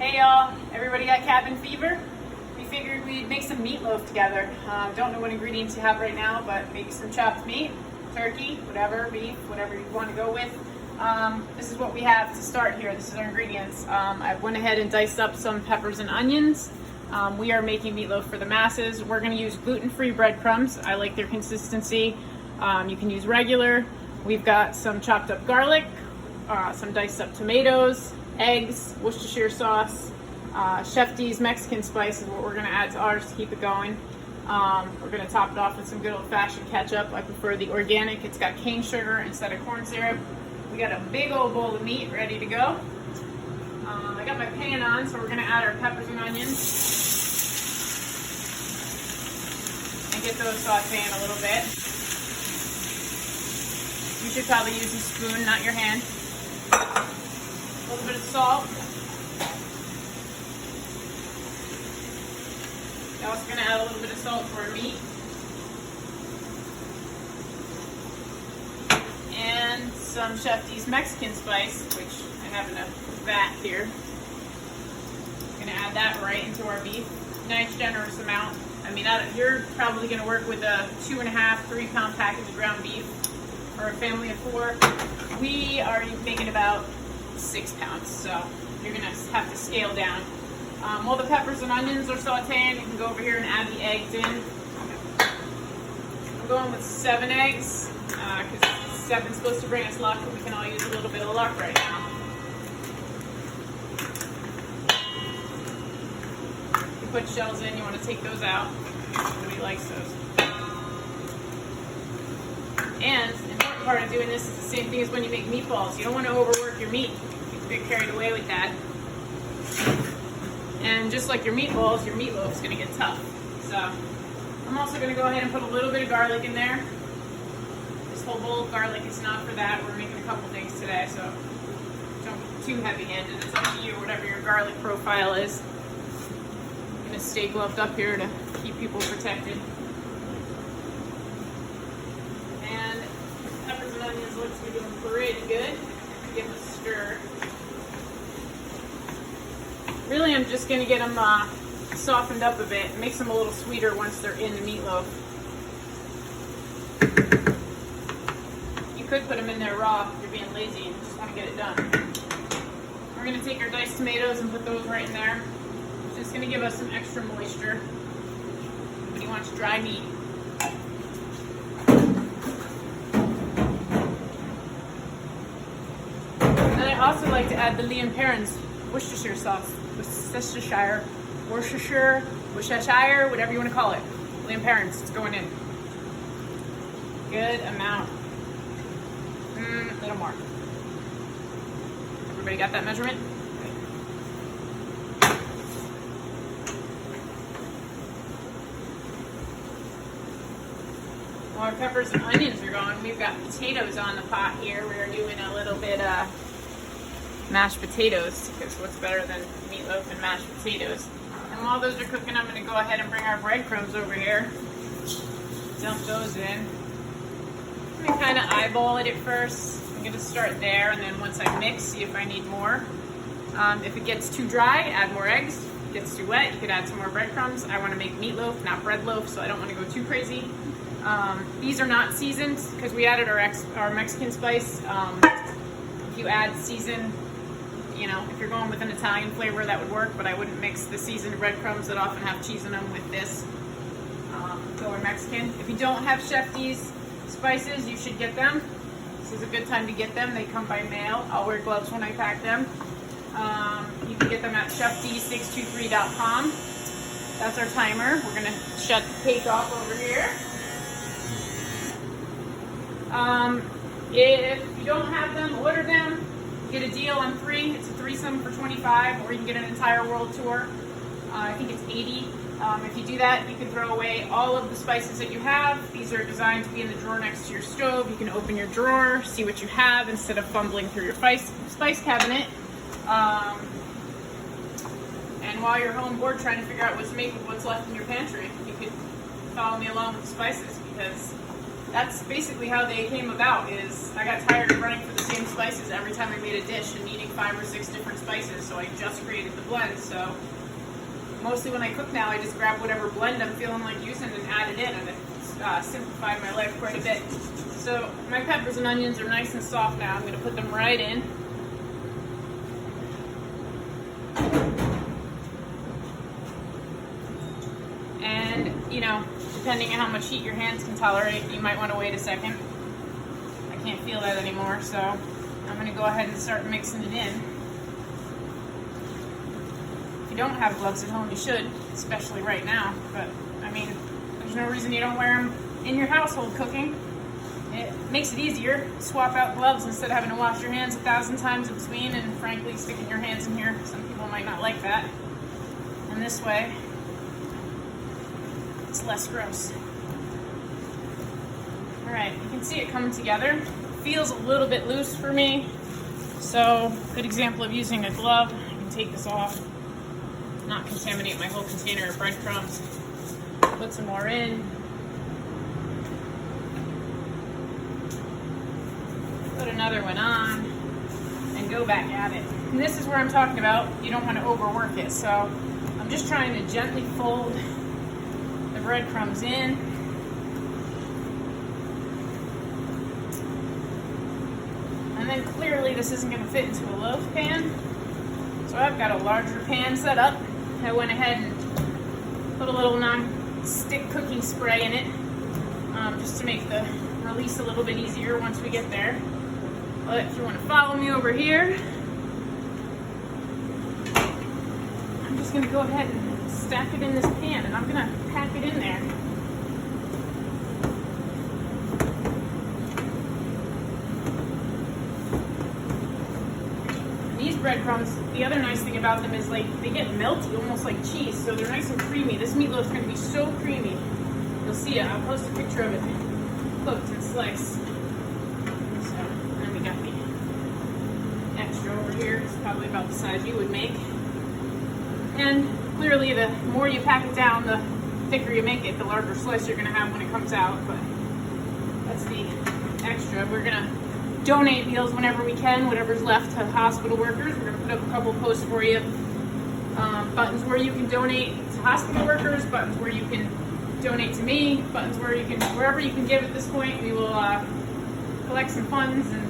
Hey y'all, everybody got cabin fever? We figured we'd make some meatloaf together. Don't know what ingredients you have right now, but maybe some chopped meat, turkey, whatever, beef, whatever you want to go with. This is what we have to start here. This is our ingredients. I went ahead and diced up some peppers and onions. We are making meatloaf for the masses. We're going to use gluten-free breadcrumbs. I like their consistency. You can use regular. We've got some chopped up garlic, some diced up tomatoes, eggs, Worcestershire sauce, Chef D's Mexican spice is what we're going to add to ours to keep it going. We're going to top it off with some good old-fashioned ketchup. I prefer the organic. It's got cane sugar instead of corn syrup. We got a big old bowl of meat ready to go. I got my pan on, so we're going to add our peppers and onions and get those sauteing a little bit. You should probably use a spoon, not your hand. A little bit of salt. We're also going to add a little bit of salt to our meat. And some Chef D's Mexican spice, which I have in a vat here. I'm going to add that right into our beef. Nice generous amount. I mean, you're probably going to work with a 2.5-3 pound package of ground beef for a family of 4. We are making about 6 pounds, so you're going to have to scale down. While the peppers and onions are sauteing, you can go over here and add the eggs in. I'm going with 7 eggs, because 7's supposed to bring us luck, but we can all use a little bit of luck right now. You put shells in, you want to take those out. Nobody likes those. And the important part of doing this is the same thing as when you make meatballs. You don't want to overwork your meat. You get carried away with that. And just like your meatballs, your meatloaf is going to get tough. So I'm also going to go ahead and put a little bit of garlic in there. This whole bowl of garlic is not for that. We're making a couple things today, so don't be too heavy-handed. It's up to you, whatever your garlic profile is. I'm going to stay gloved up here to keep people protected. And peppers and onions looks to be doing pretty good. Give them a stir. Really, I'm just going to get them softened up a bit. It makes them a little sweeter once they're in the meatloaf. You could put them in there raw if you're being lazy and just want to get it done. We're going to take our diced tomatoes and put those right in there. It's just going to give us some extra moisture. Nobody wants dry meat. And I also like to add the Lea & Perrins Worcestershire sauce. Worcestershire, whatever you want to call it. Lea & Perrins, it's going in. Good amount. A little more. Everybody got that measurement? While our peppers and onions are going, we've got potatoes on the pot here. We're doing a little bit mashed potatoes, because what's better than meatloaf and mashed potatoes? And while those are cooking, I'm going to go ahead and bring our breadcrumbs over here. Dump those in. I'm going to kind of eyeball it at first. I'm going to start there, and then once I mix, see if I need more. If it gets too dry, add more eggs. If it gets too wet, you could add some more breadcrumbs. I want to make meatloaf, not bread loaf, so I don't want to go too crazy. These are not seasoned because we added our Mexican spice. If you add seasoned, you know, if you're going with an Italian flavor, that would work, but I wouldn't mix the seasoned breadcrumbs that often have cheese in them with this. Go Mexican. If you don't have Chef D's spices, you should get them. This is a good time to get them. They come by mail. I'll wear gloves when I pack them. You can get them at chefd623.com. That's our timer. We're going to shut the cake off over here. If you don't have them, order them. Get a deal on 3. It's a threesome for $25, or you can get an entire world tour. I think it's $80. If you do that, you can throw away all of the spices that you have. These are designed to be in the drawer next to your stove. You can open your drawer, see what you have instead of fumbling through your spice cabinet. And while you're home bored trying to figure out what to make with what's left in your pantry, you could follow me along with the spices, because that's basically how they came about. Is I got tired of running for the same spices every time I made a dish and needing 5 or 6 different spices, so I just created the blend. So mostly when I cook now, I just grab whatever blend I'm feeling like using and add it in, and it's simplified my life quite a bit. So my peppers and onions are nice and soft now. I'm going to put them right in. And, you know, depending on how much heat your hands can tolerate, you might want to wait a second. I can't feel that anymore, so I'm going to go ahead and start mixing it in. If you don't have gloves at home, you should, especially right now. But, I mean, there's no reason you don't wear them in your household cooking. It makes it easier. Swap out gloves instead of having to wash your hands 1,000 times in between, and frankly, sticking your hands in here, some people might not like that. And this way, it's less gross. All right, you can see it coming together. It feels a little bit loose for me, so good example of using a glove. I can take this off, not contaminate my whole container of breadcrumbs. Put some more in. Put another one on, and go back at it. And this is where I'm talking about, you don't want to overwork it, so I'm just trying to gently fold the breadcrumbs in. And then clearly this isn't going to fit into a loaf pan, so I've got a larger pan set up. I went ahead and put a little non-stick cooking spray in it, just to make the release a little bit easier once we get there. But if you want to follow me over here, I'm just going to go ahead and stack it in this pan, and I'm going to pack it in there. These breadcrumbs, the other nice thing about them is like they get melty, almost like cheese, so they're nice and creamy. This meatloaf is going to be so creamy. You'll see it. I'll post a picture of it cooked and sliced. So, then we got the extra over here. It's probably about the size you would make. And clearly, the more you pack it down, the thicker you make it, the larger slice you're going to have when it comes out. But that's the extra. We're going to donate meals whenever we can, whatever's left to hospital workers. We're going to put up a couple posts for you. Buttons where you can donate to hospital workers, buttons where you can donate to me, buttons where you can, wherever you can give at this point. We will collect some funds and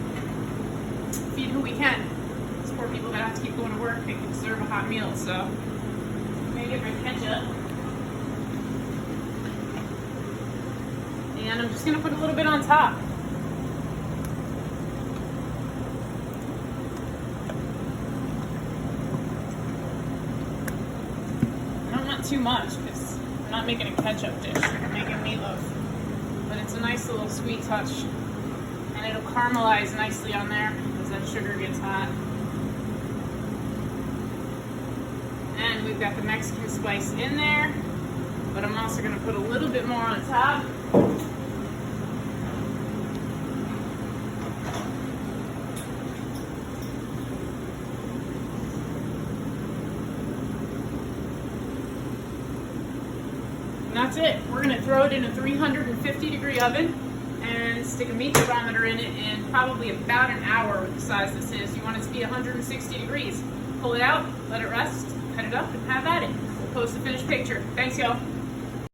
feed who we can. Support people that have to keep going to work. They can serve a hot meal. So I'm going to get my ketchup. And I'm just going to put a little bit on top. Too much because I'm not making a ketchup dish, I'm making meatloaf, but it's a nice little sweet touch, and it'll caramelize nicely on there as that sugar gets hot. And we've got the Mexican spice in there, but I'm also going to put a little bit more on top. That's it. We're going to throw it in a 350 degree oven and stick a meat thermometer in it in probably about an hour with the size this is. You want it to be 160 degrees. Pull it out, let it rest, cut it up, and have at it. We'll post the finished picture. Thanks, y'all.